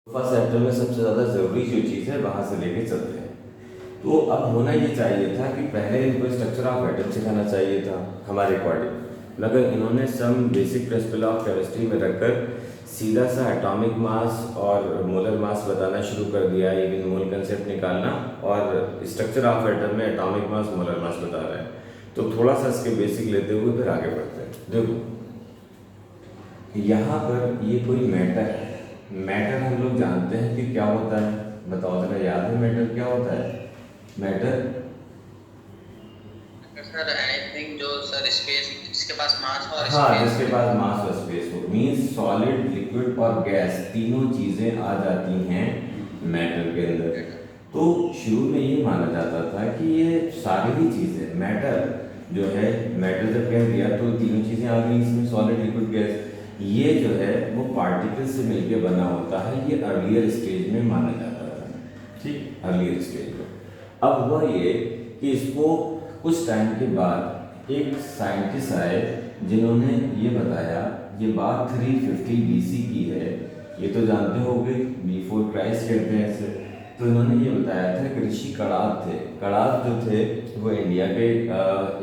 First chapter में सबसे ज़्यादा ज़रूरी जो चीज़ है वहाँ से लेके चलते हैं। तो अब होना ये चाहिए था कि पहले इनको स्ट्रक्चर ऑफ एटम सिखाना चाहिए था हमारे अकॉर्डिंग, मगर इन्होंने some basic principle of chemistry में रखकर सीधा सा एटॉमिक मास और मोलर मास बताना शुरू कर दिया, इवन मोल कंसेप्ट निकालना, और स्ट्रक्चर ऑफ एटम में एटॉमिक मास मोलर मास बता रहा है। तो थोड़ा सा इसके बेसिक लेते हुए फिर आगे बढ़ते हैं। देखो यहाँ पर ये कोई मैटर है। मैटर हम लोग जानते हैं कि क्या होता है, बताओ जरा, याद है मैटर क्या होता है? मैटर सर आई थिंक जो सर स्पेस जिसके पास मास और हाँ, स्पेस जिसके हो। पास मास और स्पेस हो, मीन्स सॉलिड, लिक्विड और गैस तीनों चीजें आ जाती हैं मैटर के अंदर। तो शुरू में ये माना जाता था कि ये सारी ही चीजें मैटर जो है, मैटर जब कह दिया तो तीनों चीजें आ गई इसमें, सॉलिड, लिक्विड, गैस। ये जो है वो पार्टिकल से मिलके बना होता है, ये अर्लियर स्टेज में माना जाता था, ठीक, अर्लियर स्टेज में। अब हुआ ये कि इसको कुछ टाइम के बाद एक साइंटिस्ट आए जिन्होंने ये बताया, ये बात 350 BC की है, ये तो जानते होंगे, बिफोर क्राइस्ट कहते हैं इसे। तो इन्होंने ये बताया था कि ऋषि कणाद थे। कणाद जो थे वो इंडिया के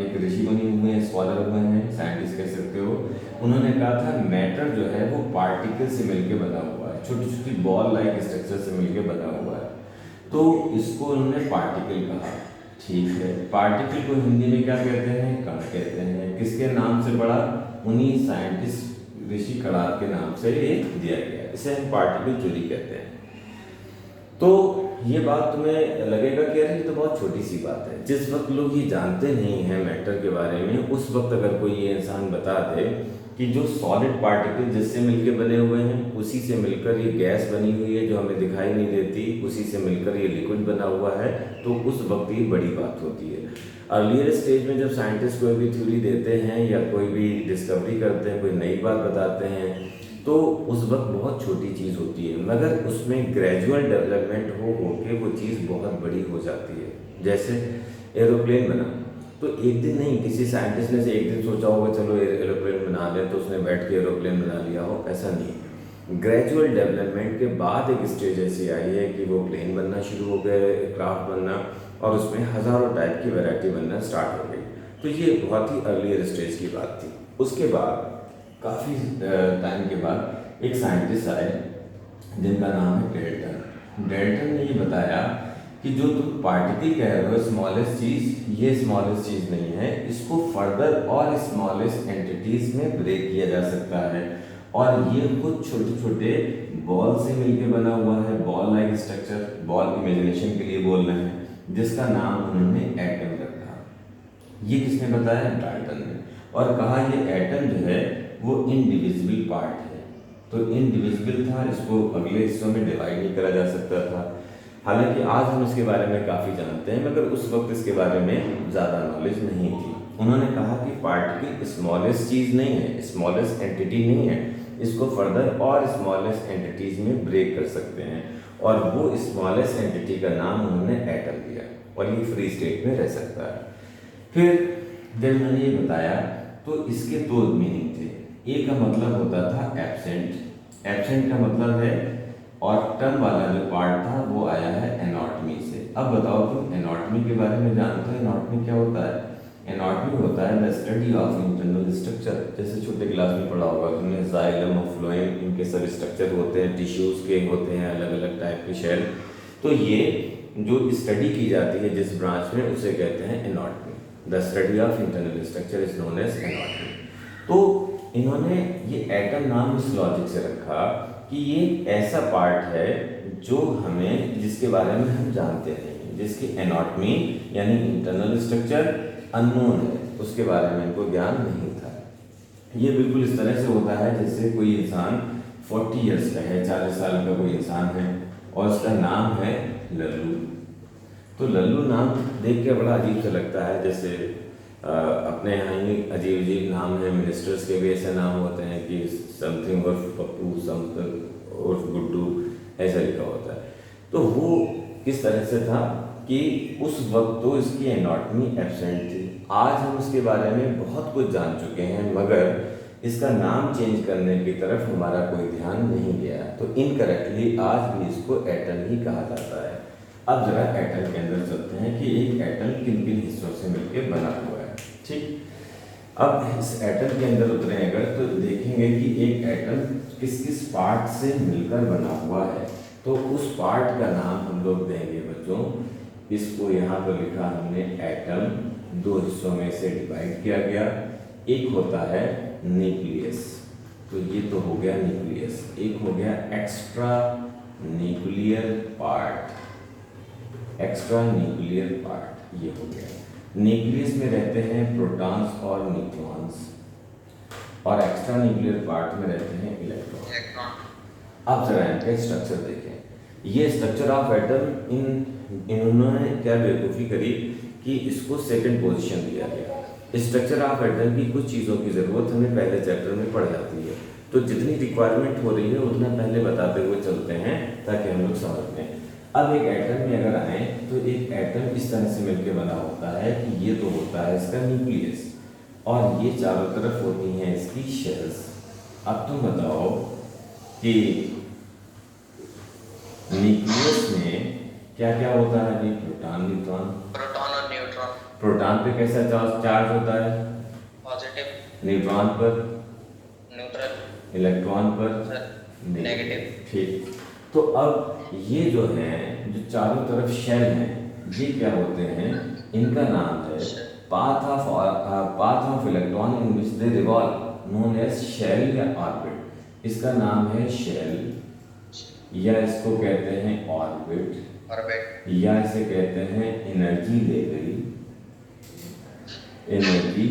एक ऋषि बने हुए हैं, स्कॉलर हुए हैं, साइंटिस्ट कह सकते हो। उन्होंने कहा था मैटर जो है वो पार्टिकल से मिलके बना हुआ है, छोटी छोटी बॉल लाइक स्ट्रक्चर से मिलके बना हुआ है। तो इसको उन्होंने पार्टिकल कहा, ठीक है। पार्टिकल को हिंदी में क्या कहते हैं? कण कहते हैं। किसके नाम से पड़ा? उन्हीं साइंटिस्ट ऋषि कणाद के नाम से ये दिया गया, इसे हम पार्टिकल थ्योरी कहते हैं। तो ये बात तुम्हें लगेगा कि अरे ये तो बहुत छोटी सी बात है, जिस वक्त लोग ये जानते नहीं हैं मैटर के बारे में, उस वक्त अगर कोई ये इंसान बता दे कि जो सॉलिड पार्टिकल जिससे मिलकर बने हुए हैं उसी से मिलकर ये गैस बनी हुई है जो हमें दिखाई नहीं देती, उसी से मिलकर ये लिक्विड बना हुआ है, तो उस वक्त ये बड़ी बात होती है। अर्लियर स्टेज में जब साइंटिस्ट कोई भी थ्योरी देते हैं या कोई भी डिस्कवरी करते हैं, कोई नई बात बताते हैं, तो उस वक्त बहुत छोटी चीज़ होती है, मगर उसमें ग्रेजुअल डेवलपमेंट हो के वो चीज़ बहुत बड़ी हो जाती है। जैसे एरोप्लेन बना, तो एक दिन नहीं, किसी साइंटिस्ट ने से एक दिन सोचा होगा चलो एरोप्लेन बना लें, तो उसने बैठ के एरोप्लेन बना लिया हो, ऐसा नहीं। ग्रेजुअल डेवलपमेंट के बाद एक स्टेज ऐसी आई है कि वो प्लेन बनना शुरू हो गए, क्राफ्ट बनना, और उसमें हज़ारों टाइप की वैरायटी बनना स्टार्ट हो गई। तो ये बहुत ही अर्लियर स्टेज की बात थी। उसके बाद काफ़ी टाइम के बाद एक साइंटिस्ट आए जिनका नाम है डेल्टन। डेल्टन ने ये बताया कि जो तुम पार्टिकल कह रहे हो, स्मॉलेस्ट चीज़, ये स्मॉलेस्ट चीज़ नहीं है, इसको फर्दर और स्मॉलेस्ट एंटिटीज में ब्रेक किया जा सकता है, और ये कुछ छोटे छोटे बॉल से मिलकर बना हुआ है, ball like structure, ball imagination के लिए बोल रहे हैं, जिसका नाम उन्होंने एटम रखा। ये किसने बताया? डाल्टन ने। और कहा ये एटम जो है वो इनडिविजिबल पार्ट है। तो इनडिविजिबल था, इसको अगले हिस्सों में डिवाइड नहीं करा जा सकता था। हालांकि आज हम इसके बारे में काफ़ी जानते हैं, मगर उस वक्त इसके बारे में ज़्यादा नॉलेज नहीं थी। उन्होंने कहा कि पार्टिकल स्मॉलेस्ट चीज़ नहीं है, स्मॉलेस्ट एंटिटी नहीं है, इसको फर्दर और स्मॉलेस्ट एंटिटीज में ब्रेक कर सकते हैं, और वो स्मॉलेस्ट एंटिटी का नाम उन्होंने एटम दिया, और ये फ्री स्टेट में रह सकता है। फिर जब मैंने ये बताया तो इसके दो मीनिंग थे। एक का मतलब होता था एब्सेंट। एब्सेंट का मतलब है, और टर्म वाला जो पार्ट था वो आया है एनाटॉमी से। अब बताओ तुम एनाटॉमी के बारे में जानते हो? एनाटॉमी क्या होता है? एनाटॉमी होता है the study of internal structure. जैसे छोटे क्लास में पढ़ा होगा तुमने, जाइलम और फ्लोएम, इनके सब स्ट्रक्चर होते हैं, टिश्यूज के होते हैं अलग अलग टाइप के शेल। तो ये जो स्टडी की जाती है जिस ब्रांच में, उसे कहते हैं anatomy. The study of internal structure is known as anatomy. तो इन्होंने ये एटम नाम इस लॉजिक से रखा कि ये ऐसा पार्ट है जो हमें, जिसके बारे में हम जानते नहीं, जिसकी एनाटॉमी यानी इंटरनल स्ट्रक्चर अननोन है, उसके बारे में इनको ज्ञान नहीं था। ये बिल्कुल इस तरह से होता है जैसे कोई इंसान 40 ईयर्स का है, 40 साल का कोई इंसान है, और उसका नाम है लल्लू। तो लल्लू नाम देख के बड़ा अजीब सा लगता है, जैसे अपने यहाँ ही अजीब अजीब नाम है, मिनिस्टर्स के भी ऐसे नाम होते हैं कि समथिंग उर्फ पप्पू, समथिंग उर्फ गुड्डू, ऐसा लिखा होता है। तो वो किस तरह से था कि उस वक्त तो इसकी एनाटॉमी एब्सेंट थी। आज हम उसके बारे में बहुत कुछ जान चुके हैं, मगर इसका नाम चेंज करने की तरफ हमारा कोई ध्यान नहीं गया, तो इनकरेक्टली आज भी इसको एटम ही कहा जाता है। अब जरा एटम के अंदर चलते हैं कि एक एटम किन किन हिस्सों से मिलकर बना हुआ है। ठीक, अब इस एटम के अंदर उतरे अगर तो देखेंगे कि एक एटम किस किस पार्ट से मिलकर बना हुआ है, तो उस पार्ट का नाम हम लोग देंगे बच्चों। इसको यहाँ पर लिखा हमने एटम, दो हिस्सों में से डिवाइड किया गया। एक होता है न्यूक्लियस, तो ये तो हो गया न्यूक्लियस। एक हो गया extra nuclear part, extra nuclear part ये हो गया। न्यूक्लियस में रहते हैं प्रोटॉन्स और न्यूट्रॉन्स, और एक्स्ट्रा न्यूक्लियर पार्ट में रहते हैं इलेक्ट्रॉन। अब जरा इनका स्ट्रक्चर देखें। ये स्ट्रक्चर ऑफ एटम इन्होंने क्या बेवकूफ़ी करी कि इसको सेकंड पोजीशन दिया गया। स्ट्रक्चर ऑफ एटम की कुछ चीज़ों की ज़रूरत हमें पहले चैप्टर में पड़ जाती है, तो जितनी रिक्वायरमेंट हो रही है उतना पहले बताते हुए चलते हैं ताकि हम लोग समझ लें। अब एक एटम में अगर आए तो एक एटम इस तरह से मिलकर बना होता है कि ये तो होता है इसका न्यूक्लियस, और ये चारों तरफ होती हैं इसकी शेल्स। अब तुम बताओ कि न्यूक्लियस में क्या क्या होता है? अभी प्रोटॉन, न्यूट्रॉन। प्रोटॉन और न्यूट्रॉन। प्रोटॉन पे कैसा चार्ज होता है? पॉजिटिव। न्यूट्रॉन पर न्यूट्रल। इलेक्ट्रॉन पर नेगेटिव। ठीक, तो अब ये जो है जो चारों तरफ शेल हैं, ये क्या होते हैं? इनका नाम है path of electron in which they revolve, known as shell या ऑर्बिट। इसका नाम है शेल, या इसको कहते हैं ऑर्बिट, या इसे कहते हैं एनर्जी लेवल। एनर्जी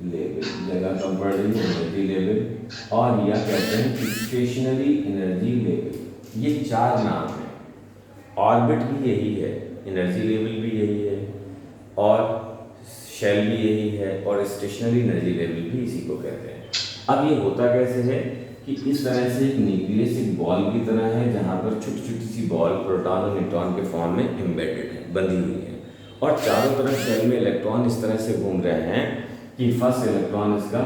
लेवल जगह कम पड़ रही है, एनर्जी लेवल, और या कहते हैं स्टेशनरी एनर्जी लेवल। ये चार नाम हैं। ऑर्बिट भी यही है, एनर्जी लेवल भी यही है, और शेल भी यही है, और स्टेशनरी एनर्जी लेवल भी इसी को कहते हैं। अब ये होता कैसे है कि इस तरह से एक न्यूक्लियस एक बॉल की तरह है, जहाँ पर छोटी छोटी सी बॉल प्रोटॉन और न्यूट्रॉन के फॉर्म में एम्बेडेड है, बंधी हुई है, और चारों तरफ शेल में इलेक्ट्रॉन इस तरह से घूम रहे हैं कि फर्स्ट इलेक्ट्रॉन इसका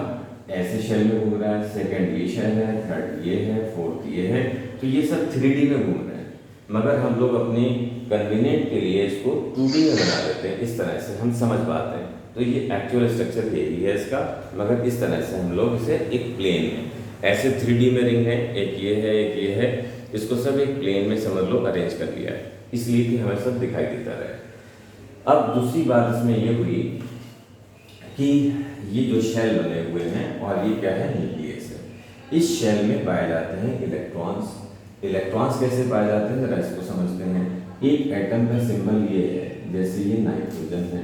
ऐसे शेल में घूम रहा है, सेकंड ये शेल है, थर्ड ये है, फोर्थ ये है, तो ये सब 3D में घूम रहे हैं। मगर हम लोग अपनी कन्वीनियंट के लिए इसको 2D में बना देते हैं, इस तरह से हम समझ पाते हैं। तो ये एक्चुअल स्ट्रक्चर यही है इसका, मगर इस तरह से हम लोग इसे एक प्लेन में ऐसे 3D में रिंग है, एक ये है, एक ये है, इसको सब एक प्लेन में समझ लो अरेंज कर लिया है, इसलिए कि हमें सब दिखाई देता रहे। अब दूसरी बात इसमें ये हुई कि ये जो शेल बने हुए हैं, और ये क्या है? न्यूक्लियस है। इस शेल में पाए जाते हैं इलेक्ट्रॉन्स। इलेक्ट्रॉन्स कैसे पाए जाते हैं, जरा इसको समझते हैं। एक एटम का सिंबल ये है, जैसे ये नाइट्रोजन है,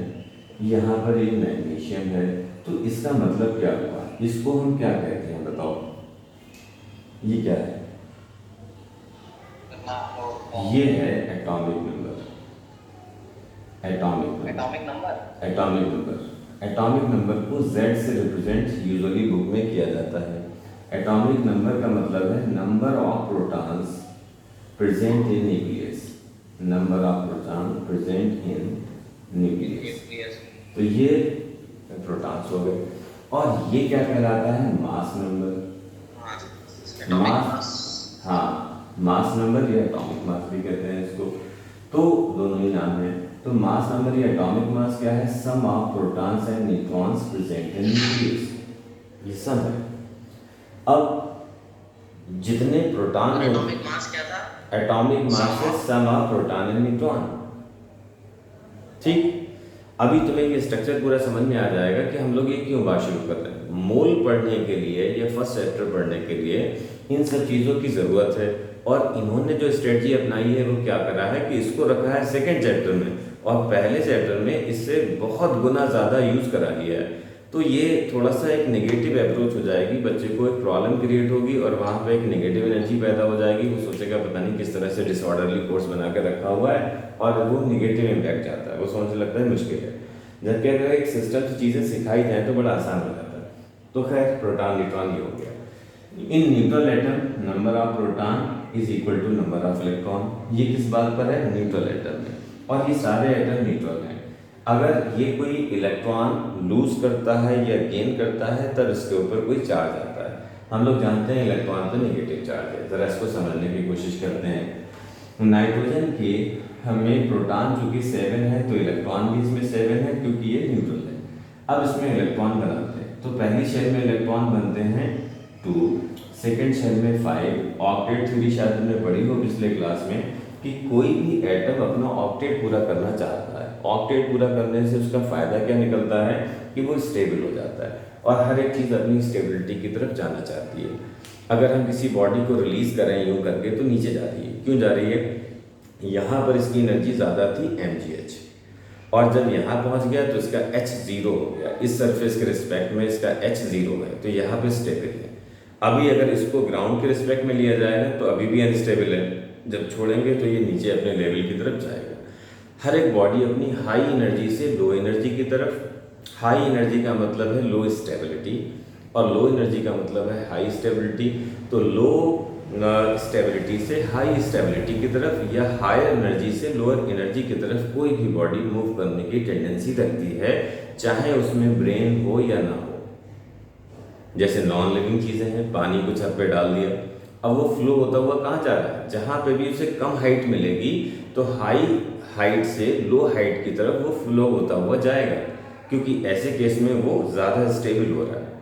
यहाँ पर एक मैग्नीशियम है, तो इसका मतलब क्या हुआ? इसको हम क्या कहते हैं बताओ? ये क्या है? ये है एटॉमिक नंबर। एटॉमिक नंबर को Z से रिप्रेजेंट यूजुअली बुक में किया जाता है। एटॉमिक नंबर का मतलब है number of protons present in nucleus. Number of proton present in nucleus, तो ये प्रोटॉन्स हो गए। और ये क्या कहलाता है? Mass number. मास नंबर या एटॉमिक मास भी कहते हैं इसको, तो दोनों ही नाम है। तो मास नंबर या एटॉमिक मास क्या है? Sum of protons and neutrons present in nucleus, ये सम है। अब जितने प्रोटॉन, एटॉमिक मास क्या था? एटॉमिक मास है sum of proton and neutron. ठीक, अभी तुम्हें ये स्ट्रक्चर पूरा समझ में आ जाएगा कि हम लोग ये क्यों बात शुरू कर रहे हैं। मोल पढ़ने के लिए या फर्स्ट चैप्टर पढ़ने के लिए इन सब चीज़ों की ज़रूरत है, और इन्होंने जो स्ट्रेटजी अपनाई है वो क्या करा है कि इसको रखा है सेकंड चैप्टर में, और पहले चैप्टर में इससे बहुत गुना ज़्यादा यूज़ करा लिया है। तो ये थोड़ा सा एक नेगेटिव अप्रोच हो जाएगी, बच्चे को एक प्रॉब्लम क्रिएट होगी, और वहाँ पे एक नेगेटिव एनर्जी पैदा हो जाएगी। वो सोचेगा पता नहीं किस तरह से डिसऑर्डरली कोर्स बना कर रखा हुआ है, और वो नेगेटिव इम्पैक्ट जाता है, वो सोचने लगता है मुश्किल है। जबकि अगर एक सिस्टम से चीज़ें सिखाई जाए तो बड़ा आसान हो जाता है। तो खैर प्रोटॉन न्यूट्रॉन ये हो गया। In neutral atom number of proton is equal to number of electron. ये किस बात पर है? न्यूट्रल एटम में, और ये सारे एटम न्यूट्रल हैं। अगर ये कोई इलेक्ट्रॉन लूज करता है या गेन करता है तब इसके ऊपर कोई चार्ज आता है। हम लोग जानते हैं इलेक्ट्रॉन तो नेगेटिव चार्ज है। ज़रा इसको समझने की कोशिश करते हैं। नाइट्रोजन के हमें प्रोटॉन चूँकि 7 है तो इलेक्ट्रॉन भी इसमें 7 है क्योंकि ये न्यूट्रल है। अब इसमें इलेक्ट्रॉन बनाते हैं तो पहली शेल में इलेक्ट्रॉन बनते हैं 2, सेकेंड शेल में 5। ऑक्टेट थ्योरी शायद हमने पढ़ी हो पिछले क्लास में कि कोई भी एटम अपना ऑक्टेट पूरा करना चाहता है। ऑक्टेट पूरा करने से उसका फ़ायदा क्या निकलता है कि वो स्टेबल हो जाता है और हर एक चीज़ अपनी स्टेबिलिटी की तरफ जाना चाहती है। अगर हम किसी बॉडी को रिलीज़ करें यूँ करके तो नीचे जा रही है। क्यों जा रही है? यहाँ पर इसकी एनर्जी ज़्यादा थी mgh, और जब यहाँ पहुँच गया तो इसका h 0 हो गया। इस सरफेस के रिस्पेक्ट में इसका h 0 है तो यहाँ पे स्टेबल है। अभी अगर इसको ग्राउंड के रिस्पेक्ट में लिया जाएगा तो अभी भी अनस्टेबल है। जब छोड़ेंगे तो ये नीचे अपने लेवल की तरफ जाएगा। हर एक बॉडी अपनी हाई एनर्जी से लो एनर्जी की तरफ, हाई एनर्जी का मतलब है लो स्टेबिलिटी और लो एनर्जी का मतलब है हाई स्टेबिलिटी। तो लो स्टेबिलिटी से हाई स्टेबिलिटी की तरफ या हायर एनर्जी से लोअर एनर्जी की तरफ कोई भी बॉडी मूव करने की टेंडेंसी रखती है, चाहे उसमें ब्रेन हो या ना हो। जैसे नॉन लिविंग चीज़ें हैं, पानी को छत पे डाल दिया, अब वो फ्लो होता हुआ कहाँ जा रहा है? जहाँ पे भी उसे कम हाइट मिलेगी तो हाई हाइट से लो हाइट की तरफ वो फ्लो होता हुआ जाएगा, क्योंकि ऐसे केस में वो ज़्यादा स्टेबल हो रहा है।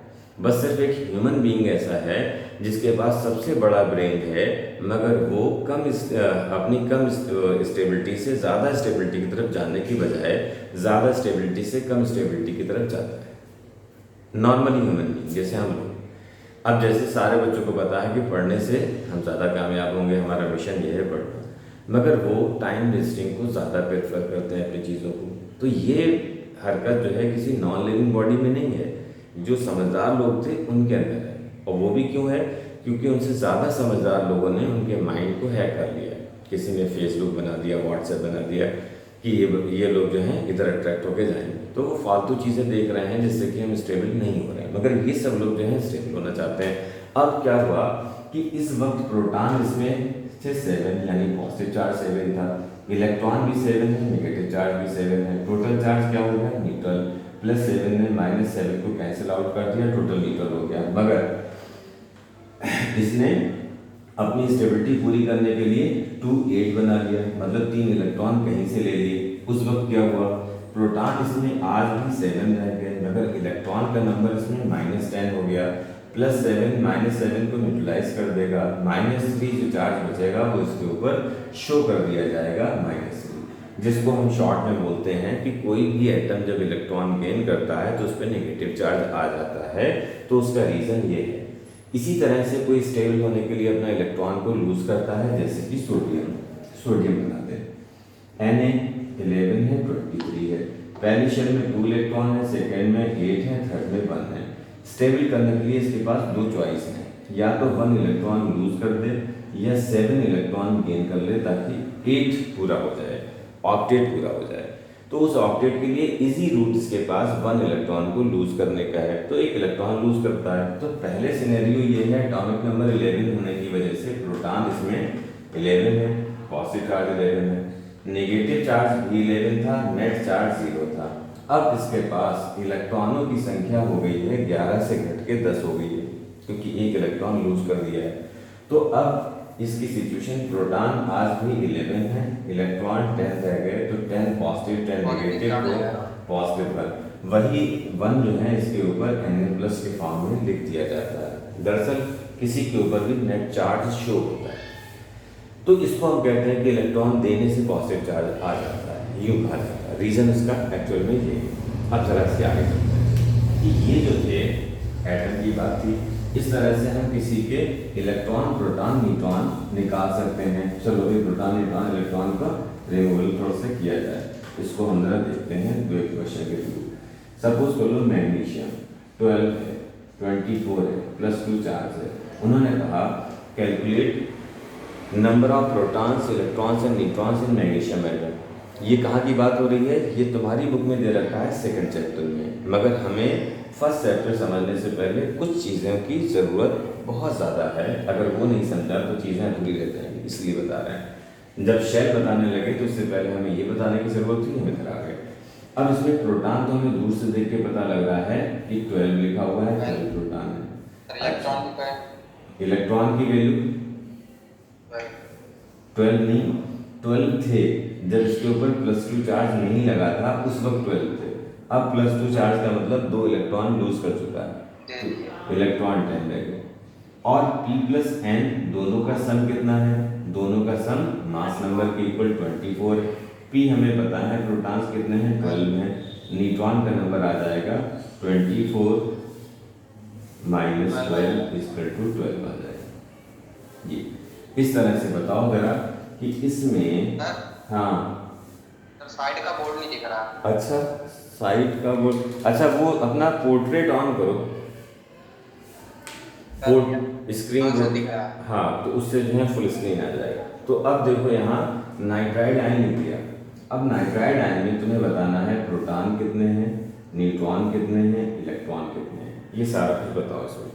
बस सिर्फ एक ह्यूमन बीइंग ऐसा है जिसके पास सबसे बड़ा ब्रेन है, मगर वो अपनी कम स्टेबिलिटी से ज़्यादा स्टेबिलिटी की तरफ जाने की बजाय ज़्यादा स्टेबिलिटी से कम स्टेबिलिटी की तरफ जाता है। नॉर्मली ह्यूमन बीइंग जैसे हम लोग। अब जैसे सारे बच्चों को पता है कि पढ़ने से हम ज़्यादा कामयाब होंगे, हमारा मिशन ये है पढ़ना, मगर वो टाइम वेस्टिंग को ज़्यादा प्रेफर करते हैं अपनी चीज़ों को। तो ये हरकत जो है किसी नॉन लिविंग बॉडी में नहीं है, जो समझदार लोग थे उनके अंदर है। और वो भी क्यों है? क्योंकि उनसे ज़्यादा समझदार लोगों ने उनके माइंड को हैक कर लिया। किसी ने फेसबुक बना दिया, व्हाट्सएप बना दिया कि ये लोग जो हैं इधर अट्रैक्ट होके जाएंगे, तो वो फालतू चीज़ें देख रहे हैं जिससे कि हम स्टेबल नहीं हो रहे हैं, मगर ये सब लोग जो हैं स्टेबल होना चाहते हैं। अब क्या हुआ कि इस वक्त प्रोटॉन इसमें से 7 यानी पॉजिटिव चार्ज 7 था, इलेक्ट्रॉन भी 7 है, नेगेटिव चार्ज भी 7 है। टोटल चार्ज क्या हो गया? न्यूट्रल। +7 ने -7 को कैंसिल आउट कर दिया, टोटल न्यूट्रल हो गया। मगर इसने अपनी स्टेबिलिटी पूरी करने के लिए 2 8 बना लिया, मतलब 3 इलेक्ट्रॉन कहीं से ले लिए। उस वक्त क्या हुआ? प्रोटॉन इसमें आज भी 7 रह गए, मगर इलेक्ट्रॉन का नंबर इसमें -10 हो गया। +7 -7 को न्यूट्रलाइज कर देगा, -3 जो चार्ज बचेगा वो इसके ऊपर शो कर दिया जाएगा -3, जिसको हम शॉर्ट में बोलते हैं कि कोई भी एटम जब इलेक्ट्रॉन गेन करता है तो उस पर नेगेटिव चार्ज आ जाता है। तो उसका रीज़न ये है। इसी तरह से कोई स्टेबल होने के लिए अपना इलेक्ट्रॉन को लूज करता है, जैसे कि सोडियम बनाते हैं। Na11 है, 23 है। पहली शेल में 2 इलेक्ट्रॉन है, सेकेंड में 8 है, थर्ड में 1 है। स्टेबल करने के लिए इसके पास 2 चॉइस हैं, या तो 1 इलेक्ट्रॉन लूज कर दे या 7 इलेक्ट्रॉन गेन कर ले, ताकि 8 पूरा हो जाए, ऑक्टेट पूरा हो जाए। तो उस ऑक्टेट के लिए इजी रूट इसके पास 1 इलेक्ट्रॉन को लूज करने का है, तो 1 इलेक्ट्रॉन लूज करता है। तो पहले सिनेरियो ये है, एटॉमिक नंबर 11 होने की वजह से प्रोटॉन इसमें 11 है, पॉजिटिव चार्ज 11 है, नेगेटिव चार्ज भी 11 था, नेट चार्ज 0 था। अब इसके पास इलेक्ट्रॉनों की संख्या हो गई है 11 से घट के 10 हो गई है, क्योंकि 1 इलेक्ट्रॉन लूज कर दिया है। तो अब इसकी सिचुएशन, प्रोटॉन आज भी 11 है, इलेक्ट्रॉन 10 रह गए, तो 10 पॉजिटिव 10 नेगेटिव को पॉजिटिव 1, वही 1 जो है इसके ऊपर Na+ के फॉर्म में लिख दिया जाता है। दरअसल किसी के ऊपर भी नेट चार्ज शो होता है, तो इसको हम कहते हैं कि इलेक्ट्रॉन देने से पॉजिटिव चार्ज आ जाता है, यूँ कहा जाता है। रीज़न इसका एक्चुअल में ये है। अब जरा इसके आगे चलते हैं कि ये जो थे एटम की बात थी, इस तरह से हम किसी के इलेक्ट्रॉन, प्रोटॉन, न्यूट्रॉन निकाल सकते हैं। चलो ये प्रोटॉन, न्यूट्रॉन, इलेक्ट्रॉन का रिमूवल थोड़ा सा किया जाए। इसको हम जरा देखते हैं 2 क्वेश्चन के थ्रू। सपोज कर लो मैग्नीशियम 12 है, 24 है, +2 चार्ज है। उन्होंने कहा calculate number of protons, electrons and neutrons in magnesium atom. ये कहाँ की बात हो रही है? ये तुम्हारी बुक में दे रखा है 2nd चैप्टर में, मगर हमें 1st चैप्टर समझने से पहले कुछ चीज़ों की ज़रूरत बहुत ज़्यादा है। अगर वो नहीं समझा तो चीज़ें अधूरी रह जाएंगी, इसलिए बता रहे हैं। जब शेल बताने लगे तो उससे पहले हमें ये बताने की ज़रूरत थी, हम इधर आ गए। अब इसमें प्रोटॉन तो हमें दूर से देख के पता लग रहा है कि 12 लिखा हुआ है, 12 प्रोटॉन है। इलेक्ट्रॉन का है इलेक्ट्रॉन की वैल्यू 12 नहीं, 12 थे जब इसके ऊपर +2 चार्ज नहीं लगा था, उस वक्त 12 थे। अब +2 चार्ज का मतलब 2 इलेक्ट्रॉन लूज कर चुका है, तो इलेक्ट्रॉन 10 रह गए। और p + n दोनों का सम कितना है? दोनों का सम मास नंबर के इक्वल 24 है। p हमें पता है, प्रोटॉन्स कितने हैं? 12 हैं। न्यूट्रॉन का नंबर आ जाएगा 24 - 12 = 12 आ जाएगा। ये इस तरह से बताओ जरा कि इसमें हाँ साइड का बोर्ड नहीं दिख रहा। अच्छा, साइड का बोर्ड, अच्छा वो अपना पोर्ट्रेट ऑन करो, स्क्रीन दिख रहा। हाँ, तो उससे जो है फुल स्क्रीन आ जाएगा। तो अब देखो यहाँ नाइट्राइड आयन लिख दिया। अब नाइट्राइड आयन में तुम्हें बताना है प्रोटॉन कितने हैं, न्यूट्रॉन कितने हैं, इलेक्ट्रॉन कितने हैं, ये सारा कुछ बताओ इसमें।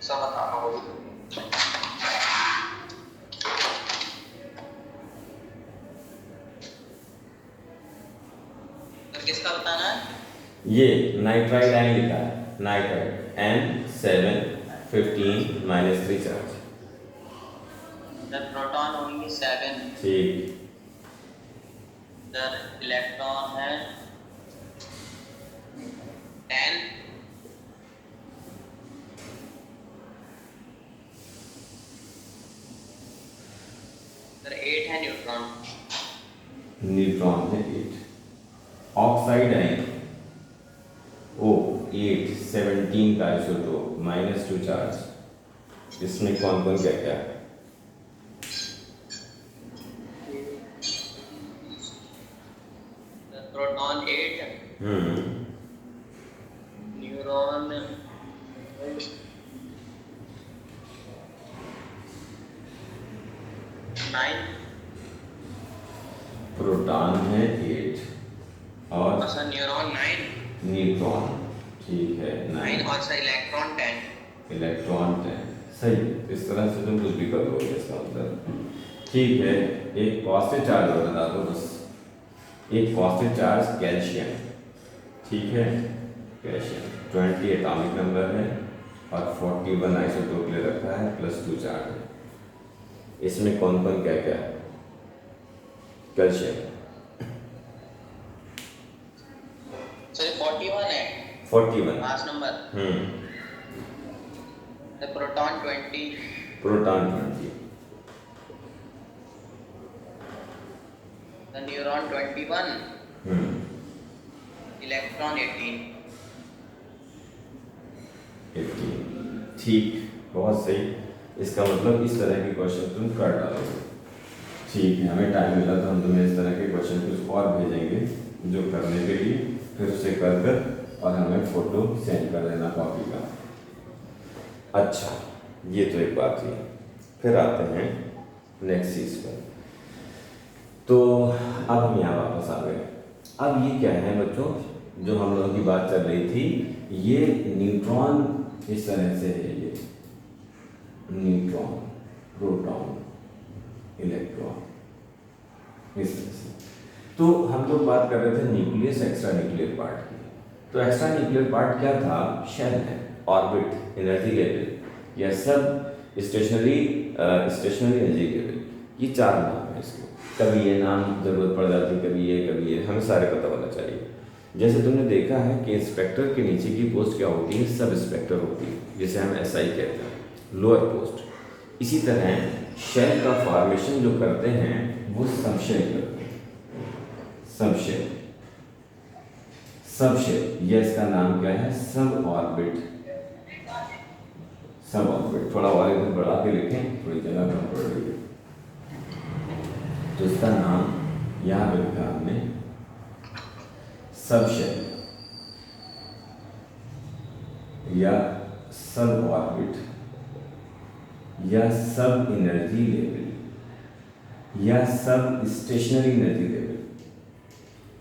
सब बताओ। किसका बताना है? ये नाइट्राइड आयन लिखा है, नाइट्राइड N7 15 - 3 चार्ज। प्रोटॉन होंगे 7, ठीक, इलेक्ट्रॉन है 10, सर 8 है न्यूट्रॉन। न्यूट्रॉन है 8। ऑक्साइड आयन O8 17 का आइसोटोप -2 चार्ज। इसमें कौन कौन क्या क्या है? प्रोटॉन 8, न्यूट्रॉन 9, प्रोटॉन है 8 और सर न्यूट्रॉन 9, न्यूट्रॉन, ठीक है 9 और सर इलेक्ट्रॉन 10। इलेक्ट्रॉन 10, सही। इस तरह से तुम कुछ भी कर लोगे इसका मतलब। ठीक है, एक पॉजिटिव चार्ज और बता दो बस। एक पॉजिटिव चार्ज कैल्शियम, ठीक है, कैल्शियम 20 एटॉमिक नंबर है और 41 आइसोटोप ले रखा है, +2 चार्ज है। इसमें कौन कौन क्या क्या है? कैल्शियम सर 41 है, 41, mass number. Proton 20, proton 20, neutron 21, electron 18। ठीक, बहुत सही। इसका मतलब इस तरह के क्वेश्चन तुम कर डालोगे। ठीक है, हमें टाइम मिला तो हम तुम्हें इस तरह के क्वेश्चन कुछ और भेजेंगे जो करने के लिए, फिर उसे कर और हमें फ़ोटो सेंड कर देना कॉपी का। अच्छा, ये तो एक बात हुई। फिर आते हैं नेक्स्ट चीज़ पर। तो अब हम यहाँ वापस आ गए। अब ये क्या है बच्चों, जो हम लोगों की बात चल रही थी, ये न्यूट्रॉन इस तरह से है, ये न्यूट्रॉन, प्रोटॉन, इलेक्ट्रॉन, इस तरह से। तो हम लोग बात कर रहे थे न्यूक्लियस, एक्स्ट्रा न्यूक्लियर पार्ट की। तो एक्स्ट्रा न्यूक्लियर पार्ट क्या था? शेल है, ऑर्बिट, एनर्जी लेवल या सब स्टेशनरी एनर्जी लेवल, ये 4 नाम है इसके। कभी ये नाम जरूरत पड़ जाती है, कभी ये, हमें सारे पता होना चाहिए। जैसे तुमने देखा है कि इंस्पेक्टर के नीचे की पोस्ट क्या होती है? सब इंस्पेक्टर होती है, जिसे हम SI कहते हैं, लोअर पोस्ट। इसी तरह शेल का फॉर्मेशन जो करते हैं वो सबशेल करते हैं, सबशेल, ये इसका नाम क्या है? सब ऑर्बिट, सब ऑर्बिट। थोड़ा और इधर बढ़ा के लिखें, थोड़ी जगह कम पड़ रही है, तो इसका नाम यहाँ पे लिखा हमने सबशेल या सब ऑर्बिट या सब एनर्जी लेवल या सब स्टेशनरी एनर्जी लेवल।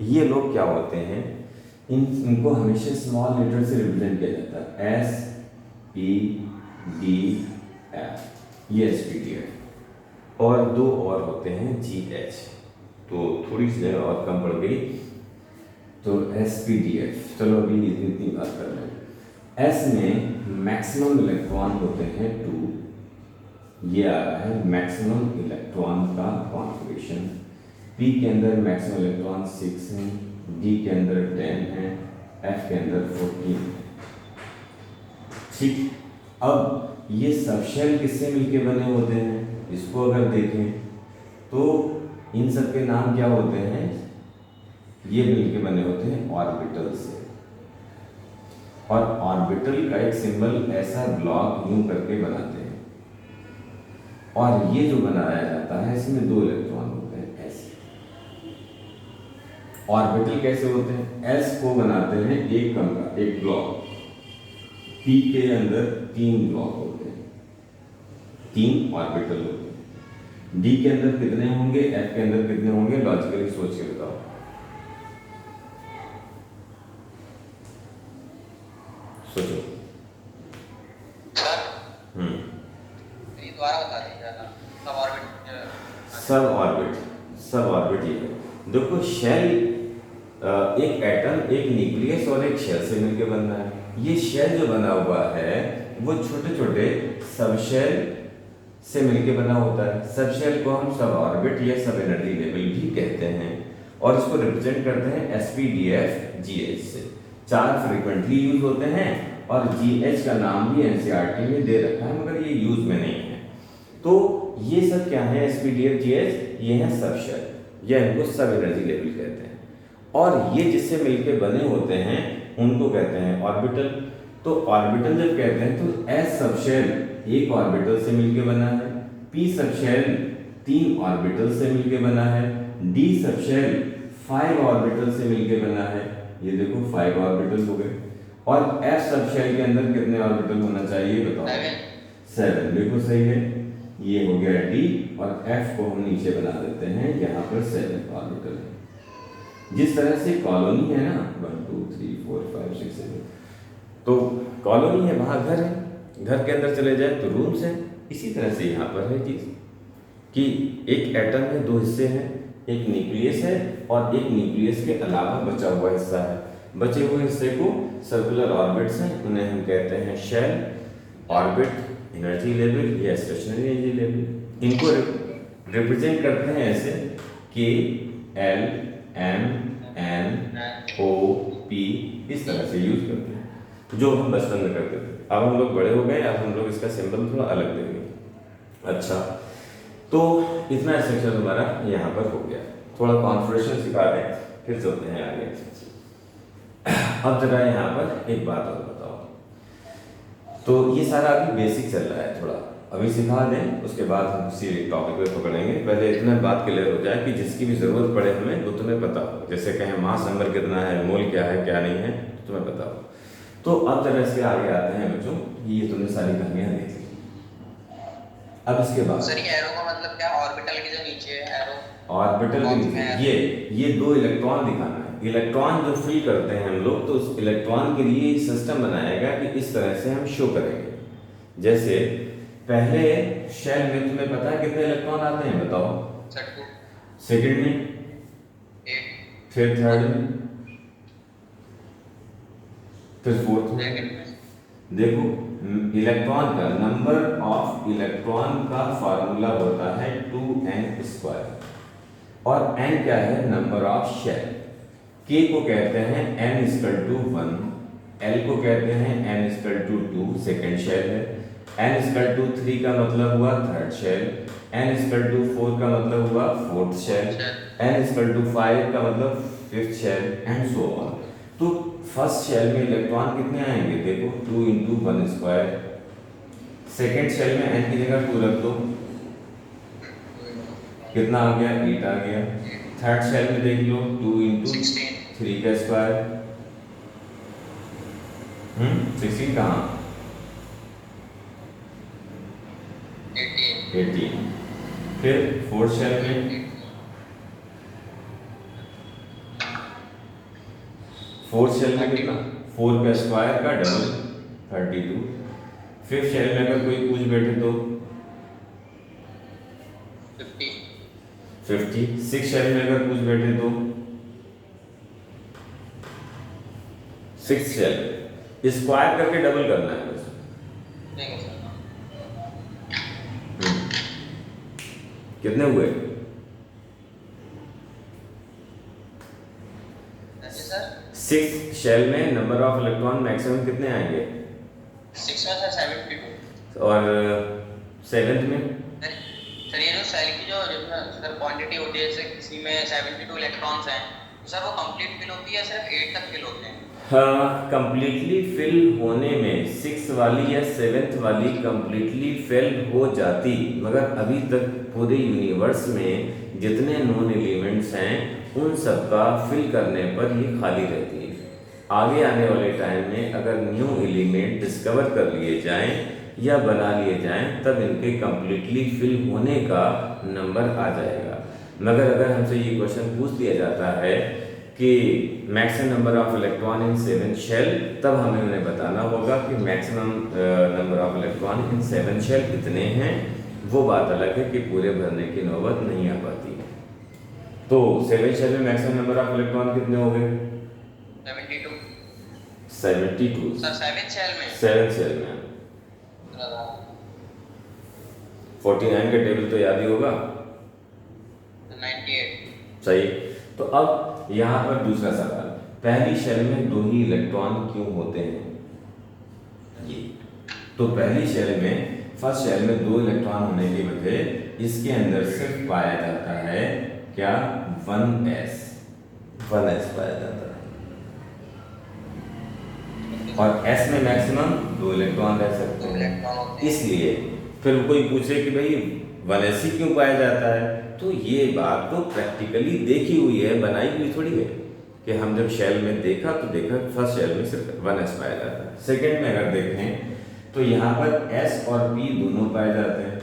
ये लोग क्या होते हैं? इनको हमेशा स्मॉल लेटर से रिप्रेजेंट किया जाता है, SPDF, ये SPDF। और दो और होते हैं GH, तो थोड़ी सी जगह और कम पड़ गई, तो SPDF। चलो अभी इतनी बात कर लें। S में मैक्सिमम इलेक्ट्रॉन होते हैं 2, ये आ रहा है मैक्सिमम इलेक्ट्रॉन का कॉन्फ़िगरेशन। P के अंदर मैक्सिमम इलेक्ट्रॉन 6 हैं, D के अंदर 10 हैं, F के अंदर 14 है। ठीक, अब ये सब शेल किससे मिलके बने होते हैं? इसको अगर देखें तो इन सब के नाम क्या होते हैं? ये मिलके बने होते हैं ऑर्बिटल से। और ऑर्बिटल का एक सिंबल ऐसा ब्लॉक यूं करके बनाते हैं, और ये जो बनाया जाता है इसमें 2 इलेक्ट्रॉन होते हैं ऐसे। ऑर्बिटल कैसे होते हैं? S को बनाते हैं एक कमरा, एक ब्लॉक। P के अंदर 3 ब्लॉक होते हैं, 3 ऑर्बिटल होते हैं। D के अंदर कितने होंगे, F के अंदर कितने होंगे? लॉजिकली सोच के बताओ। सोचो। ये दोबारा बता दीजिए ना। सब ऑर्बिट ये है। देखो शेल, एक एटम, एक न्यूक्लियस और एक शेल से मिलकर बन रहा है। ये शेल जो बना हुआ है वो छोटे छोटे सब शेल से मिलकर बना होता है। सब शेल को हम सब ऑर्बिट या सब एनर्जी लेवल भी कहते हैं, और इसको रिप्रेजेंट करते हैं SPDF GH से। 4 फ्रीक्वेंटली यूज होते हैं, और GH का नाम भी NCERT में दे रखा है, मगर ये यूज में नहीं है। तो ये सब क्या है? SPDF GH, ये है सब शेल, या इनको सब एनर्जी लेवल कहते हैं। और ये जिससे मिलके बने होते हैं उनको कहते हैं ऑर्बिटल। तो ऑर्बिटल जब कहते हैं तो S सब शेल एक ऑर्बिटल से मिलके बना है, P सब शेल 3 ऑर्बिटल से मिलके बना है, D सब शेल 5 ऑर्बिटल से मिलके बना है। ये देखो 5 ऑर्बिटल हो गए। और F सब शेल के अंदर कितने ऑर्बिटल होना चाहिए बताओ? 7। बिल्कुल सही है, ये हो गया D, और F को हम नीचे बना देते हैं, यहाँ पर 7 ऑर्बिटल है। जिस तरह से कॉलोनी है ना, 1 2 3 4 5 6 7, तो कॉलोनी है, वहाँ घर है, घर के अंदर चले जाए तो रूम्स हैं। इसी तरह से यहाँ पर है चीज़ कि एक एटम में 2 हिस्से हैं, एक न्यूक्लियस है और एक न्यूक्लियस के अलावा बचा हुआ हिस्सा है। बचे हुए हिस्से को सर्कुलर ऑर्बिट्स हैं, उन्हें हम कहते हैं शेल, ऑर्बिट, एनर्जी लेवल या स्टेशनरी एनर्जी लेवल। इनको रिप्रेजेंट करते हैं ऐसे K L M N O P, इस तरह से यूज करते हैं, जो हम बचपन में करते थे। अब हम लोग बड़े हो गए, अब हम लोग इसका सिंबल थोड़ा अलग देंगे। अच्छा, तो इतना स्ट्रक्चर हमारा यहाँ पर हो गया। थोड़ा कॉन्फ़िगरेशन सिखा दें, फिर चलते हैं आगे। अब जरा यहाँ पर एक बात और बताओ। तो ये सारा अभी बेसिक चल रहा है, थोड़ा अभी सिखा दें, उसके बाद हम किसी टॉपिक पे पकड़ेंगे। पहले इतना बात क्लियर हो जाए कि जिसकी भी ज़रूरत पड़े हमें वो तुम्हें पता हो। जैसे कहें मास नंबर कितना है, मोल क्या है, क्या नहीं है, तो तुम्हें पता हो। तो अब जरा इसके आगे आते हैं बच्चों, ये तुमने सारी कहानियाँ देख ली। अब इसके बाद सर ये एरो का मतलब क्या? ऑर्बिटल के जो नीचे है एरो, ऑर्बिटल के नीचे ये 2 इलेक्ट्रॉन दिखाना है। इलेक्ट्रॉन जो फिल करते हैं हम लोग, तो उस इलेक्ट्रॉन के लिए सिस्टम बनाएगा कि इस तरह से हम शो करेंगे। जैसे पहले शेल में तुम्हें पता है कितने इलेक्ट्रॉन आते हैं बताओ? सेकंड में 8, फिर थर्ड में, फिर फोर्थ में। देखो इलेक्ट्रॉन का नंबर ऑफ इलेक्ट्रॉन का फार्मूला होता है 2n², और n क्या है? Number of shell. k को कहते हैं n=1, l को कहते हैं n=2, सेकेंड शेल है। n=3 का मतलब हुआ थर्ड शेल, n=4 का मतलब हुआ फोर्थ शेल, n=5 का मतलब fifth shell, and so on. तो फर्स्ट शेल में इलेक्ट्रॉन कितने आएंगे? देखो 2 × 1²। सेकेंड शेल में n की जगह 2 रख दो, कितना आ गया? 8 आ गया। थर्ड शेल में देख लो 2 × 3 का स्क्वायर, 16 कहाँ? 18। फिर फोर्थ शेल में 4 का स्क्वायर का डबल 32। फिफ्थ शेल में अगर कोई पूछ बैठे तो 50। 6 शेल में अगर पूछ बैठे तो 6 शेल स्क्वायर करके डबल करना है बस। ठीक है सर। कितने हुए? जी सर। 6 शेल में नंबर ऑफ इलेक्ट्रॉन मैक्सिमम कितने आएंगे? 6 में सर 72। और 7th में? सर ये जो सेल की जो सर क्वांटिटी होती है, जैसे किसी में 72 इलेक्ट्रॉन्स हैं, तो सर वो कंप्लीट फिल होती है, सिर्फ 8 तक फिल होते हैं? हाँ, कंप्लीटली फिल होने में 6 वाली या 7th वाली कंप्लीटली फिल हो जाती, मगर अभी तक पूरे यूनिवर्स में जितने नोन एलिमेंट्स हैं उन सबका फिल करने पर ये खाली रहती है। आगे आने वाले टाइम में अगर न्यू एलिमेंट डिस्कवर कर लिए जाएं या बना लिए जाएं तब इनके कंप्लीटली फिल होने का नंबर आ जाएगा। मगर अगर हमसे ये क्वेश्चन पूछ दिया जाता है कि maximum number of electron in 7 shell, तब हमें उन्हें बताना होगा कि maximum number of electron in 7 shell कितने हैं। वो बात अलग है कि पूरे भरने की नौबत नहीं आ पाती। तो 7 शेल में मैक्सिमम नंबर ऑफ इलेक्ट्रॉन कितने हो गए? 72। 72 सर 7 शेल में? 7 शेल में 49 का टेबल तो याद ही होगा। 98। सही। तो अब यहाँ पर दूसरा सवाल, पहली शेल में 2 ही इलेक्ट्रॉन क्यों होते हैं? ये तो पहली शेल में, फर्स्ट शेल में 2 इलेक्ट्रॉन होने की वजह इसके अंदर सिर्फ पाया जाता है क्या? 1s पाया जाता है, और s में मैक्सिमम 2 इलेक्ट्रॉन रह सकते हैं। इसलिए फिर कोई पूछे कि भाई 1s ही क्यों पाया जाता है, तो ये बात तो प्रैक्टिकली देखी हुई है, बनाई हुई थोड़ी है कि हम जब शेल में देखा तो देखा फर्स्ट शेल में सिर्फ 1s पाया जाता है। सेकंड में अगर देखें तो यहाँ पर s और p दोनों पाए जाते हैं।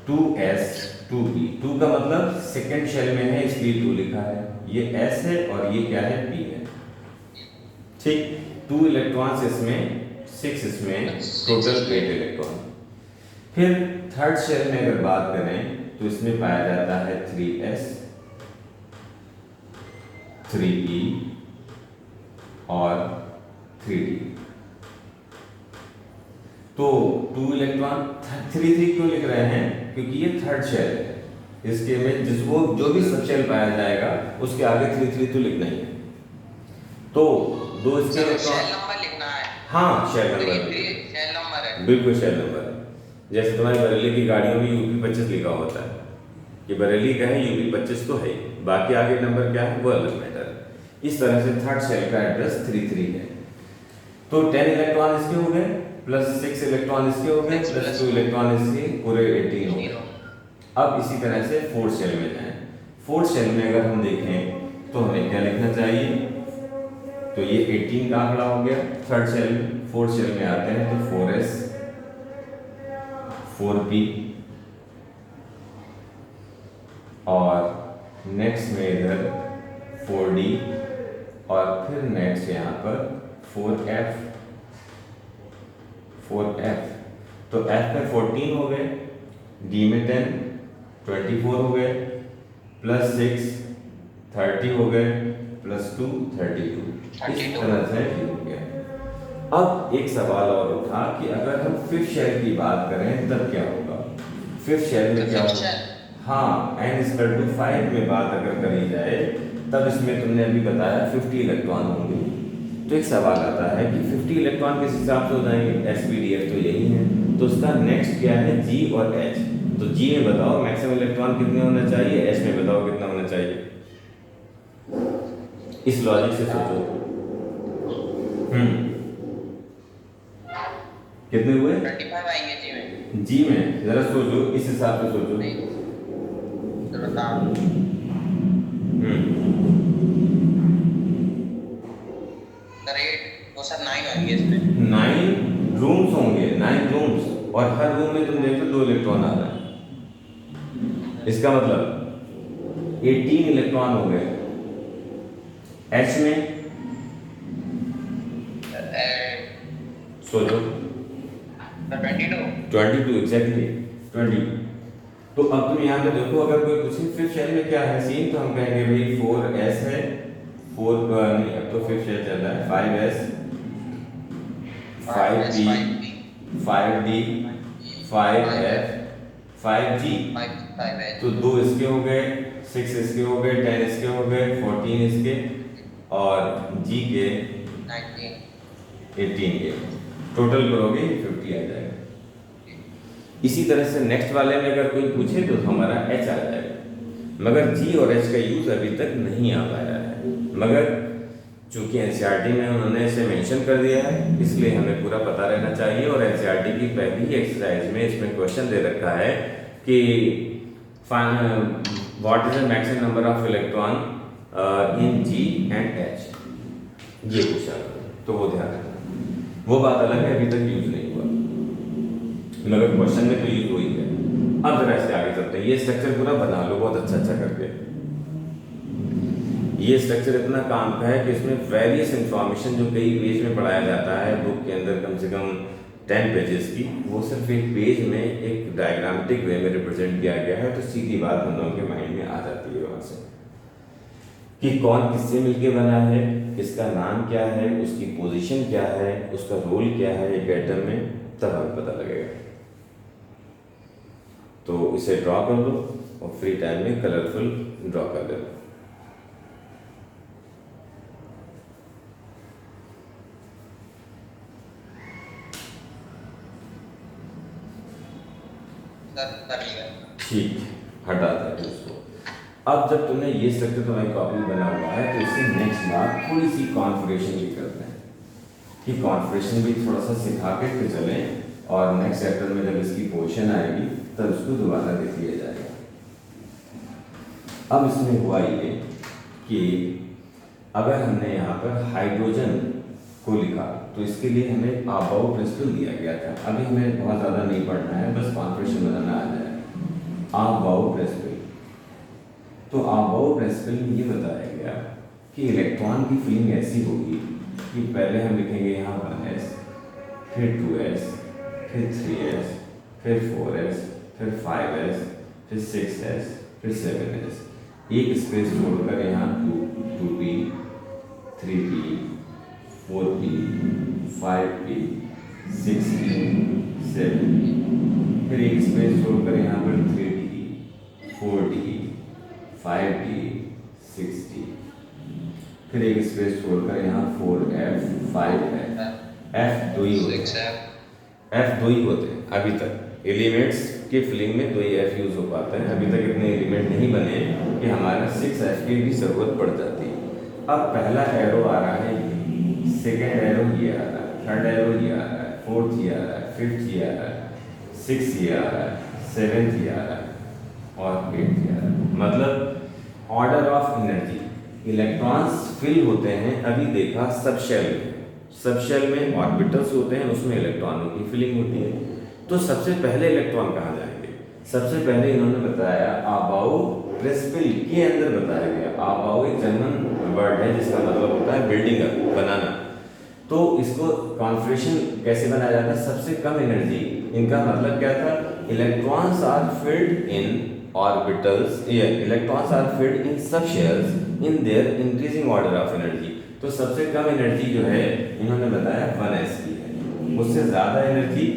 2s 2p, 2 का मतलब सेकंड शेल में है इसलिए 2 लिखा है, ये s है और ये क्या है? p है। ठीक, 2 इलेक्ट्रॉन्स इसमें, 6 इसमें, टोटल 8 इलेक्ट्रॉन। फिर थर्ड शेल में अगर बात करें तो इसमें पाया जाता है 3s 3p और 3d। तो 2 इलेक्ट्रॉन 3 क्यों लिख रहे हैं? क्योंकि ये थर्ड शेल है, इसके में जिसको जो भी सब शेल पाया जाएगा उसके आगे 3 तो लिखना ही है। तो 2 इसके इलेक्ट्रॉन, शेल नंबर लिखना है। हाँ शेल नंबर, शेल नंबर है, बिल्कुल शेल नंबर है। जैसे तुम्हारी बरेली की गाड़ियों में यूपी 25 लिखा होता है कि बरेली का है, यूपी 25 तो है, बाकी आगे नंबर क्या है वो अलग मैटर है। इस तरह से थर्ड शेल का एड्रेस 3 है। तो 10 इलेक्ट्रॉन इसके हो गए, प्लस 6 इलेक्ट्रॉन इसके हो गए, प्लस 2 इलेक्ट्रॉन इसके, पूरे 18 हो गए। अब इसी तरह से फोर्थ शेल में जाएं। फोर्थ शेल में अगर हम देखें तो हमें क्या लिखना चाहिए? तो ये 18 का आंकड़ा हो गया थर्ड शेल में। फोर्थ शेल में आते हैं तो 4s 4p और नेक्स्ट में इधर 4d और फिर नेक्स्ट यहाँ पर 4f तो f में 14 हो गए, d में 10 24 हो गए, प्लस 6 30 हो गए, प्लस 2 32। इस तरह से हो गया। अब एक सवाल और उठा कि अगर हम फिफ्थ शेल की बात करें तब क्या होगा? फिफ्थ शेल में क्या होगा? हाँ, n=5 में बात अगर करी जाए तब इसमें तुमने अभी बताया 50 इलेक्ट्रॉन होंगे। तो एक सवाल आता है कि 50 इलेक्ट्रॉन किस हिसाब से हो जाएंगे? sp_df तो यही है, तो उसका नेक्स्ट क्या है? g और h। तो g में बताओ मैक्सिमम इलेक्ट्रॉन कितने होना चाहिए, h में बताओ कितना होना चाहिए। इस लॉजिक से सोचो। कितने हुए? 25 आएंगे जी में। जी में जरा सोचो, इस हिसाब से सोचो। तो सर 9 आएंगे इसमें। 9 रूम्स होंगे, 9 रूम्स, और हर रूम में तुम देखो 2 इलेक्ट्रॉन आ रहे हैं। इसका मतलब 18 इलेक्ट्रॉन हो गए। H में सोचो 22 22 एग्जैक्टली 22। तो अब तुम यहाँ पे देखो, अगर कोई पूछे फिफ्थ शेल में क्या है सीन, तो हम कहेंगे भाई 4s है, 4 नहीं, अब तो फिफ्थ शेल चल रहा है, 5s, 5p, 5d, 5f, 5g, 5 तो 2 इसके हो गए, 6 इसके हो गए, 10 इसके हो गए, 14 इसके, और g के 18 के, टोटल करोगे 50 आ जाएगा। इसी तरह से नेक्स्ट वाले में अगर कोई पूछे तो हमारा h आ जाएगा, मगर g और h का यूज़ अभी तक नहीं आ पाया है, मगर चूंकि एनसीईआरटी में उन्होंने इसे मेंशन कर दिया है, इसलिए हमें पूरा पता रहना चाहिए। और एनसीईआरटी की पहली ही एक्सरसाइज में इसमें क्वेश्चन दे रखा है कि what is the maximum number of electron in g and h, ये पूछा, तो वो ध्यान रखना। वो बात अलग है, अभी तक यूज नहीं हुआ, मगर क्वेश्चन में तो यूज हुई है। अब जरा इससे आगे चलते हैं, ये स्ट्रक्चर पूरा बना लो बहुत अच्छा करके। ये स्ट्रक्चर इतना काम का है कि इसमें वेरियस इंफॉर्मेशन जो कई पेज में पढ़ाया जाता है बुक के अंदर, कम से कम 10 पेजेस की, वो सिर्फ एक पेज में एक डायग्रामेटिक वे में रिप्रेजेंट किया गया है, तो सीधी बात हम लोगों के माइंड में आ जाती है वहाँ से कि कौन किससे मिलके बना है, किसका नाम क्या है, उसकी पोजीशन क्या है, उसका रोल क्या है एक एटम में, तब हमें पता लगेगा। तो इसे ड्रॉ कर लो और फ्री टाइम में कलरफुल ड्रॉ कर दे। ठीक, हटा देते उसको। अब जब तुमने ये स्ट्रक्चर तुम्हारी कॉपी में बना हुआ है, तो इससे नेक्स्ट बात थोड़ी सी कॉन्फ़िगरेशन भी करते हैं कि कॉन्फ़िगरेशन भी थोड़ा सा सिखा के फिर चलें, और नेक्स्ट चैप्टर में जब इसकी पोर्शन आएगी तब उसको दोबारा देख लिया जाएगा। अब इसमें हुआ ये कि अगर हमने यहाँ पर हाइड्रोजन को लिखा तो इसके लिए हमें आबाउ प्रिंसिपल दिया गया था। अभी हमें बहुत ज़्यादा नहीं पढ़ना है, बस कॉन्फ़िगरेशन बनाना आ जाए। आबाउ प्रिंसिपल, तो आबाउ प्रिंसिपल में ये बताया गया कि इलेक्ट्रॉन की फीलिंग ऐसी होगी कि पहले हम लिखेंगे यहाँ 1s, फिर 2s, फिर 3s, फिर 4s, फिर 5s, फिर 6s, फिर 7s, एक स्पेस छोड़कर यहाँ 2p, 3p, 4p, 5p, 6p, 7p, फिर एक स्पेस छोड़कर यहाँ पर 3d, 4d, 5d, 6d, फिर एक स्पेस छोड़कर यहाँ 4f, 5f, f दो ही होते हैं अभी तक। एलिमेंट्स के फिलिंग में 2 ही f यूज हो पाते हैं, अभी तक इतने एलिमेंट नहीं बने कि हमारा 6f की भी जरूरत पड़ जाती है। अब पहला एरो आ रहा है, सेकेंड एरो ये आ रहा है, थर्ड एरो ये आ रहा है, फोर्थ ये आ रहा है, फिफ्थ ये आ रहा है, 6 ये आ रहा है, 7th ये आ रहा है, और 8th ये आ रहा है। मतलब order of energy, electrons fill होते हैं, अभी देखा सब शेल में, सब शेल में ऑर्बिटल्स होते हैं, उसमें इलेक्ट्रॉनों की फिलिंग होती है। तो सबसे पहले इलेक्ट्रॉन कहाँ जाएंगे? सबसे पहले इन्होंने बताया आबाउ प्रिंसिपल के अंदर बताया गया। आबाउ एक जर्मन वर्ड है जिसका मतलब होता है बिल्डिंग अप, बनाना। तो इसको कॉन्फ़िगरेशन कैसे बनाया जाता है? सबसे कम एनर्जी, इनका मतलब क्या था? Electrons are filled in orbitals, electrons are filled in subshells in their increasing order of energy. तो सबसे कम एनर्जी जो है इन्होंने बताया 1s की है, उससे ज़्यादा एनर्जी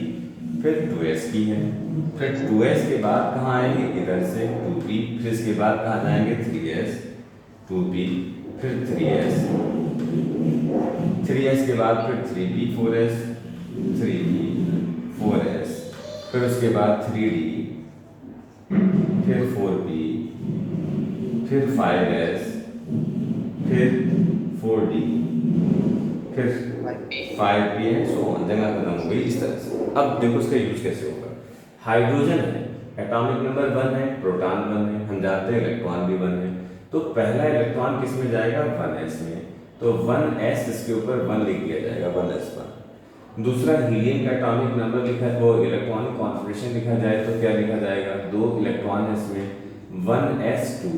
फिर 2s की है, फिर 2s के बाद कहाँ आएंगे? इधर से 2p, फिर इसके बाद कहाँ जाएंगे? 3s, 2p, फिर 3s, 3s के बाद फिर 3p, 4s, 3p, 4s, फिर उसके बाद 3d, फिर 4p, फिर 5s, फिर 4d, फिर 5p एंड सो ऑन, जगह खत्म हो गई इस तरह से। अब देखो इसका यूज कैसे होगा। हाइड्रोजन है, एटॉमिक नंबर 1 है, प्रोटॉन 1 है, हम जानते हैं इलेक्ट्रॉन भी 1 है। तो पहला इलेक्ट्रॉन किस में जाएगा? 1s में। तो 1s इसके ऊपर 1 लिख दिया जाएगा, 1s पर। दूसरा हीलियम का एटॉमिक नंबर लिखा है, वो इलेक्ट्रॉनिक कॉन्फ़िगरेशन लिखा जाए तो क्या लिखा जाएगा? 2 इलेक्ट्रॉन है इसमें, 1s2।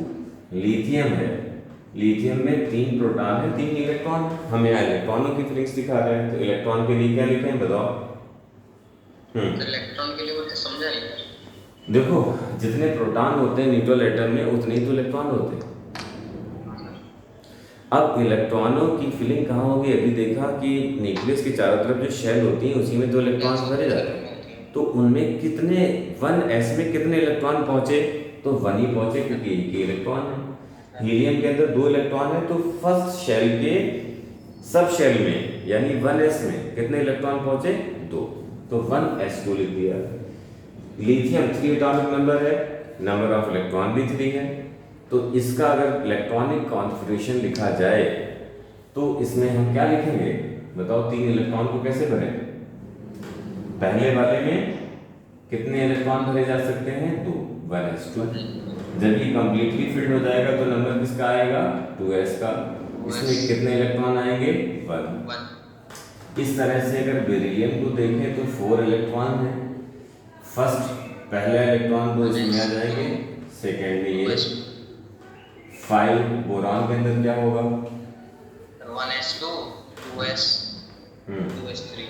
लिथियम है, लिथियम में 3 प्रोटॉन है, 3 इलेक्ट्रॉन। हमें यहाँ इलेक्ट्रॉनों की फिलिंग्स दिखा रहे हैं, तो इलेक्ट्रॉन के लिए क्या लिखें बताओ? इलेक्ट्रॉन के लिए वो तो समझा नहीं। देखो, जितने प्रोटॉन होते हैं न्यूट्रल एटम में उतने ही तो इलेक्ट्रॉन होते हैं। अब इलेक्ट्रॉनों की फिलिंग कहाँ होगी? अभी देखा कि न्यूक्लियस के चारों तरफ जो शेल होती हैं उसी में तो इलेक्ट्रॉन भरे जाते हैं। तो उनमें कितने 1s में कितने इलेक्ट्रॉन पहुंचे? तो 1 ही पहुंचे, क्योंकि एक ही इलेक्ट्रॉन है। हीलियम के अंदर 2 इलेक्ट्रॉन है, तो फर्स्ट शेल के सब शेल में यानी 1s में कितने इलेक्ट्रॉन पहुंचे? 2। तो 1s2 लिख दिया। लिथियम 3 एटॉमिक नंबर है, नंबर ऑफ इलेक्ट्रॉन भी 3 है। तो इसका अगर इलेक्ट्रॉनिक कॉन्फ़िगरेशन लिखा जाए तो इसमें हम क्या लिखेंगे? बताओ, 3 इलेक्ट्रॉन को कैसे भरें? पहले वाले में कितने इलेक्ट्रॉन भरे जा सकते हैं? 2, 1s2। जब ये कंप्लीटली फिल्ड हो जाएगा तो नंबर किसका आएगा? 2s का। इसमें कितने इलेक्ट्रॉन आएंगे? 1। इस तरह से अगर बेरिलियम को देखें तो 4 इलेक्ट्रॉन है। फर्स्ट पहला इलेक्ट्रॉन तो इसमें आ जाएंगे, सेकेंड में ये 5। बोरॉन के अंदर क्या होगा? 1s2 2s 2s3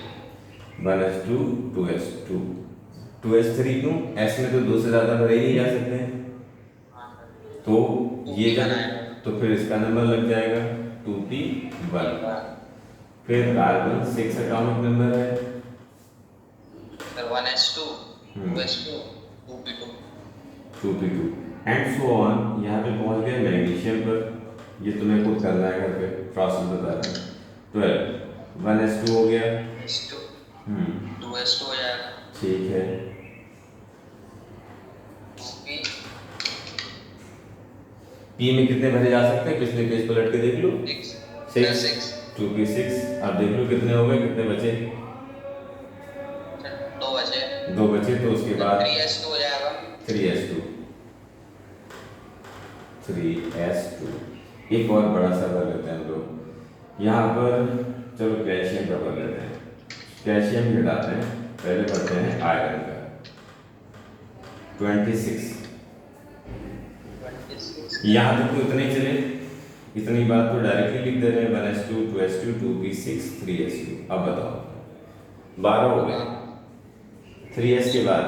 1s2 2s2 2s3 क्यों? s में तो 2 से ज़्यादा भरे ही नहीं जा सकते हैं, तो ये तो फिर इसका नंबर लग जाएगा 2p1। फिर कार्बन 6 एटॉमिक नंबर है, 1s2 2s2 2p2 2p2 and so on. यहाँ पे पहुँच गए मैग्नीशियम पर। ये तुम्हें खुद करना है घर पे, प्रोसेस बता रहा है। 12 1s2 हो गया, s2 2s2 हो जाएगा। ठीक है। 2p पी में कितने भरे जा सकते हैं? पिछले पेज पर लट के देख लो। 6 2p6। अब देख लो कितने हो गए, कितने बचे? 2 बचे। तो उसके बाद 3s2 हो जाएगा। 3s2 एक और बड़ा सा कर लेते हैं हम लोग यहाँ पर। चलो कैल्शियम का कर लेते हैं। कैल्शियम भी हटाते हैं, पहले पढ़ते हैं आयरन का। 26। यहाँ तक तो इतने ही चले, इतनी बात तो डायरेक्टली लिख दे रहे हैं। 1s2 2s2 2p6 3s2। अब बताओ, 12 हो गए 3s के बाद।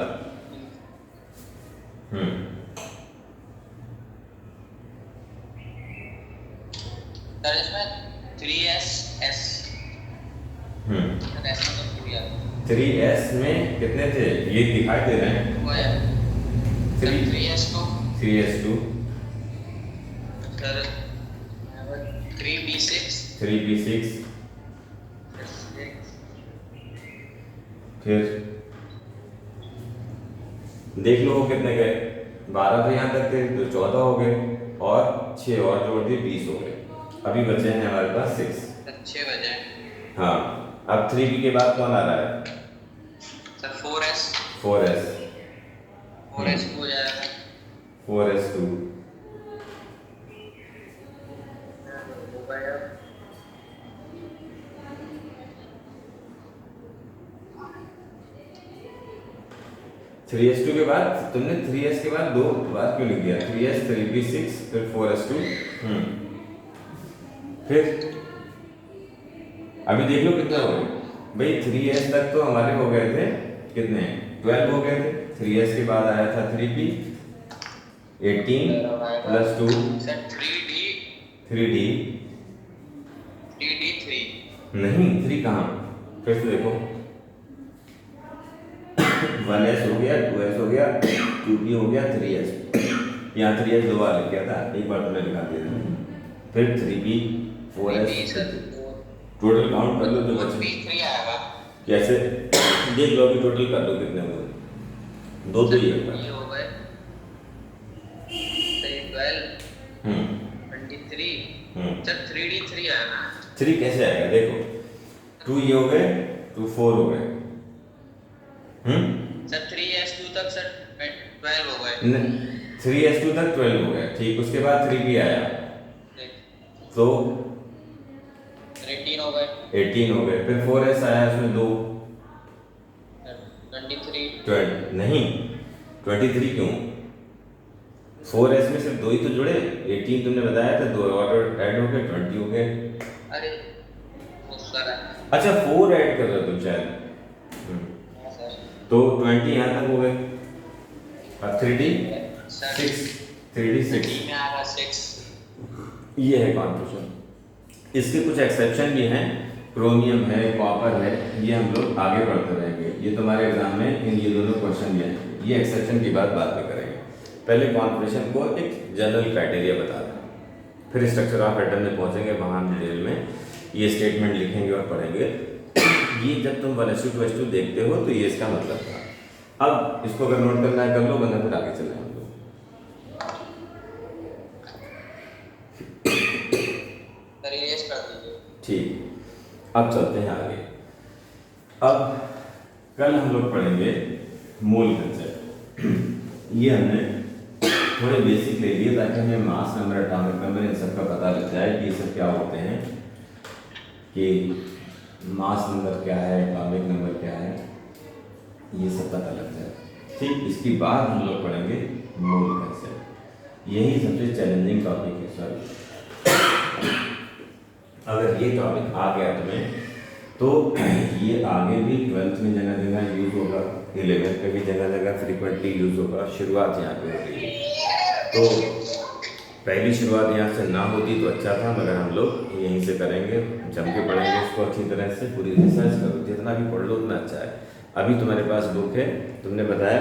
इसमें 3s 3s में कितने थे? ये दिखाई दे रहे हैं। 3s2 3s2 sir 3p6 3p6 फिर देख लो वो कितने गए। 12 तो यहाँ तक थे, तो 14 हो गए और 6 और जोड़ दिए 20 हो गए। अभी बचे हैं हमारे पास 6 बचे। हाँ, अब 3p के बाद कौन आ रहा है? सर 4s 4s हो जाएगा। 4s2 3s2 के बाद तुमने 3s के बाद 2 बार क्यों लिख दिया? 3s 3p6 फिर 4s2। फिर अभी देख लो कितना हो गया भाई। 3s तक तो हमारे हो गए थे कितने? 12 हो गए थे। 3s के बाद आया था 3p 18 प्लस 2 3d 3 नहीं 3 कहाँ? फिर से देखो 1s हो गया 2s हो गया 2p हो गया 3s। यहाँ 3s 2 बार लिख गया था, एक बार तुमने लिखा दिया। फिर 3p 4s टोटल काउंट कर लो जो बचे। 3 आएगा। कैसे? देख लो अभी टोटल कर लो कितने हुए। 2 तो ये हो गए 12 23 सर 3d3 आएगा। 3 कैसे आएगा? देखो 2 ये हो गए 2 4 हो गए। सर 3s2 तक सर 12 हो गए। 3s2 तक 12 हो गए, ठीक। उसके बाद 3p आया तो 18 हो गए। 18 हो गए। फिर 4s आया, उसमें 2 23 नहीं 23 क्यों? 4s में सिर्फ 2 ही तो जुड़े। 18 तुमने बताया था, 2 और ऐड हो गए 20 हो गए। अरे वो सारा अच्छा 4 ऐड कर रहे हो तुम शायद। तो 20 यहाँ तक हो गए। 3D सर 6, 3D 6 डी में आएगा 6। ये है कॉन्फ्यूजन। इसके कुछ एक्सेप्शन भी हैं, क्रोमियम है, कॉपर है, ये हम लोग आगे पढ़ते रहेंगे। ये तुम्हारे एग्जाम में ये दोनों क्वेश्चन भी आएंगे, ये एक्सेप्शन की बात बाद में करेंगे। पहले कॉन्फ्यूजन को एक जनरल क्राइटेरिया बता दें, फिर स्ट्रक्चर ऑफ एटम में पहुंचेंगे, वहाँ हम डिटेल में ये स्टेटमेंट लिखेंगे और पढ़ेंगे। ये जब तुम 1s2 2s2 देखते हो तो ये इसका मतलब था। अब इसको अगर नोट करना है कर लो, वरना फिर आगे चलें हम लोग। सर इरेज कर दीजिए। ठीक, अब चलते हैं आगे। अब कल हम लोग पढ़ेंगे मोल कंसेप्ट। ये हमने थोड़े बेसिक ले लिए ताकि हमें मास नंबर, एटॉमिक नंबर, इन सब का पता लग जाए कि ये सब क्या होते हैं, कि मास नंबर क्या है, एटॉमिक नंबर क्या है, ये सब पता लग जाए। ठीक, इसके बाद हम लोग पढ़ेंगे मोल कंसेप्ट। यही सबसे चैलेंजिंग टॉपिक है सर। अगर ये टॉपिक आ गया तुम्हें तो ये आगे भी 12th में जगह जगह यूज होगा, 11th में भी जगह जगह फ्रीक्वेंटली यूज होगा। शुरुआत यहाँ पे हो रही है, तो पहली शुरुआत यहाँ से ना होती तो अच्छा था, मगर हम लोग यहीं से करेंगे, जम के पढ़ेंगे इसको अच्छी तरह से। पूरी रिसर्च करो, जितना भी पढ़ लो उतना अच्छा है। अभी तुम्हारे पास बुक है, तुमने बताया